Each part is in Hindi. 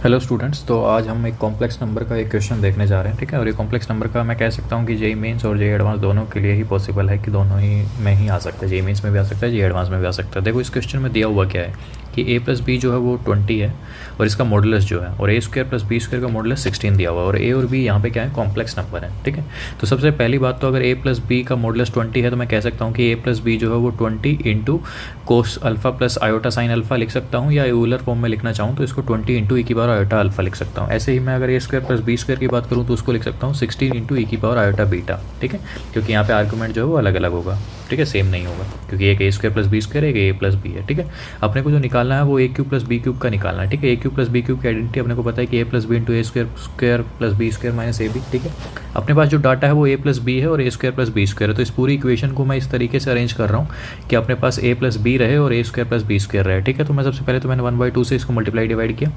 हेलो स्टूडेंट्स, तो आज हम एक कॉम्प्लेक्स नंबर का एक क्वेश्चन देखने जा रहे हैं। ठीक है, और ये कॉम्प्लेक्स नंबर का मैं कह सकता हूँ कि जेई मेंस और जेई एडवांस दोनों के लिए ही पॉसिबल है कि दोनों ही में ही आ सकता है। जेई मेंस में भी आ सकता है, जेई एडवांस में भी आ सकता है। देखो इस क्वेश्चन में दिया हुआ क्या है कि a प्लस बी जो है वो 20 है और इसका मॉडुलस जो है, और a square plus B square का मॉडुलस 16 दिया हुआ है, और a और b यहाँ पे क्या है, कॉम्प्लेक्स नंबर है। ठीक है, तो सबसे पहली बात तो अगर a प्लस बी का मॉडुलस 20 है तो मैं कह सकता हूँ कि a प्लस बी जो है वो 20 into cos alpha plus iota sine alpha लिख सकता हूँ, या यूलर फॉर्म में लिखना चाहूँ तो इसको 20 इंटू ई की पावर आयोटा अल्फा लिख सकता हूँ। ऐसे ही मैं अगर a square plus B square की बात करूँ तो उसको लिख सकता हूँ 16 इंटू ई की पावर आयोटा बीटा। ठीक है, क्योंकि यहाँ पे आर्गूमेंट जो है वो अलग अलग होगा। ठीक है, सेम नहीं होगा, क्योंकि एक ए स्क्वायर प्लस बी स्क्वायर, एक ए प्लस बी है। ठीक है, अपने को जो निकालना है वो A cube plus B cube का निकालना है। ठीक है, A cube plus B cube की आइडेंटिटी अपने को पता है कि A plus B into A square square plus B square minus A B. ठीक है, अपने पास जो डाटा है वो ए प्लस बी है और ए स्क्वायर प्लस बी स्क्वायर है। तो इस पूरी इक्वेशन को मैं इस तरीके से अरेंज कर रहा हूँ कि अपने पास ए प्लस बी रहे और ए स्क्वायर प्लस बी स्क्वायर रहे। ठीक है, तो मैं सबसे पहले तो मैंने 1/2 से इसको मल्टीप्लाई डिवाइड किया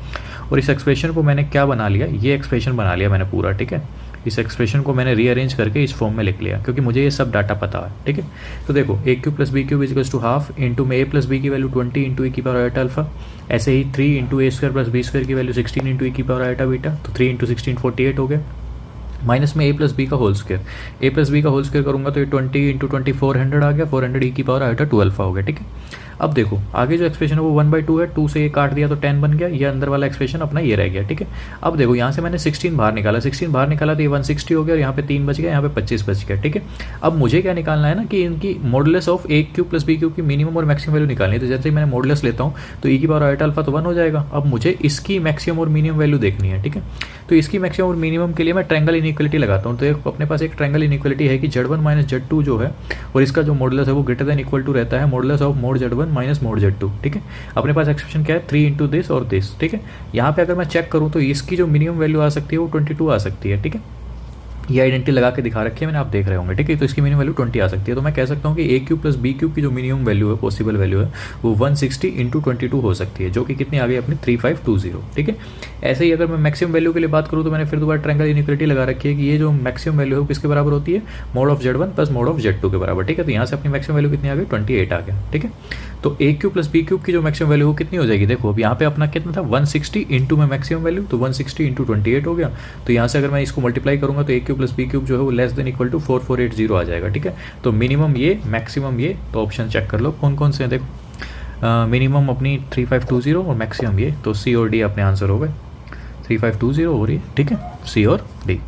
और इस एक्सप्रेशन को मैंने क्या बना लिया, ये एक्सप्रेशन बना लिया मैंने पूरा। ठीक है, इस एक्सप्रेशन को मैंने रीअरेंज करके इस फॉर्म में लिख लिया क्योंकि मुझे ये सब डाटा पता है। ठीक है, तो देखो A cube plus B cube equals to half into में ए प्लस बी की वैल्यू 20 इंटू ई की पावर आयोटा अल्फा, ऐसे ही 3 into A square plus B square की वैल्यू 16 इंटू ई की पावर आयोटा बीटा, तो 3 इंटू 16 48 हो गया, माइनस में ए प्लस बी का होल स्क्वायर। ए प्लस बी का होल स्क्वायर करूंगा तो ये 20 इंटू 20 400 आ गया, 400 ई की पावर आयोटा 2 अल्फा हो गया। ठीक है, अब देखो आगे जो एक्सप्रेशन है वो 1/2 है, 2 से ये काट दिया तो 10 बन गया, ये अंदर वाला एक्सप्रेशन अपना ये रह गया। ठीक है, अब देखो यहाँ से मैंने 16 बाहर निकाला, 16 बाहर निकाला तो ये 160 हो गया और यहाँ पे 3 बच गया, यहाँ पे 25 बच गया। ठीक है, अब मुझे क्या निकालना है ना कि इनकी modulus of A cube plus B cube की मिनिमम और मैक्सिमम वैल्यू निकालनी है। तो जैसे ही मैंने मॉडुलस लेता हूँ तो ई की पावर आयोटा अल्फा तो 1 हो जाएगा। अब मुझे इसकी मैक्सिमम और मिनिमम वैल्यू देखनी है। ठीक है, तो इसकी मैक्सिमम और मिनिमम के लिए मैं ट्रायंगल इनइक्वालिटी लगाता हूँ। तो अपने पास एक ट्रायंगल इनइक्वालिटी है कि Z1 माइनस Z2 जो है और इसका जो मॉडुलस है वो ग्रेटर देन इक्वल टू रहता है modulus of mode Z1 minus mode Z2। ठीक है, अपने पास एक्सप्रेशन क्या है, 3 इंटू दिस और दिस। ठीक है, यहाँ पे अगर मैं चेक करूँ तो इसकी जो मिनिमम वैल्यू आ सकती है वो 22 आ सकती है। ठीक है, ये आइडेंटिटी लगा के दिखा रखी है मैंने, आप देख रहे होंगे। ठीक है, तो इसकी मिनिमम वैल्यू 20 आ सकती है। तो मैं कह सकता हूँ कि ए क्यूब प्लस बी क्यूब की जो मिनिमम वैल्यू है, पॉसिबल वैल्यू है, वो 160 इंटू 22 हो सकती है, जो कि कितनी आ गई अपनी 3520। ठीक है, ऐसे ही अगर मैं मैक्सिमम वैल्यू के लिए बात करूँ तो मैंने फिर दोबारा ट्रायंगल इनइक्वालिटी लगा रखी है कि ये जो मैक्सिमम वैल्यू है किसके बराबर होती है, mode of Z1 plus mode of Z2 के बराबर। ठीक है, तो यहाँ से अपनी मैक्सिमम वैल्यू कितनी आ गई, 28 आ गया। ठीक है, तो ए क्यूब प्लस बी क्यूब की जो मैक्सिमम वैल्यू वो कितनी हो जाएगी, देखो अब यहाँ पे अपना कितना था 160 इंटू में मैक्सिमम वैल्यू, तो 160 इंटू 28 हो गया। तो यहाँ से अगर मैं इसको मल्टीप्लाई करूँगा तो ए क्यूब प्लस बी क्यूब जो है वो लेस देन इक्वल टू 4480 आ जाएगा। ठीक है, तो मिनिमम ये, मैक्सिमम ये, तो ऑप्शन चेक कर लो कौन कौन से हैं। देखो मिनिमम अपनी 3520 और मैक्सिमम ये, तो सी और डी अपने आंसर हो गए, 3520 और ये। ठीक है, सी और डी।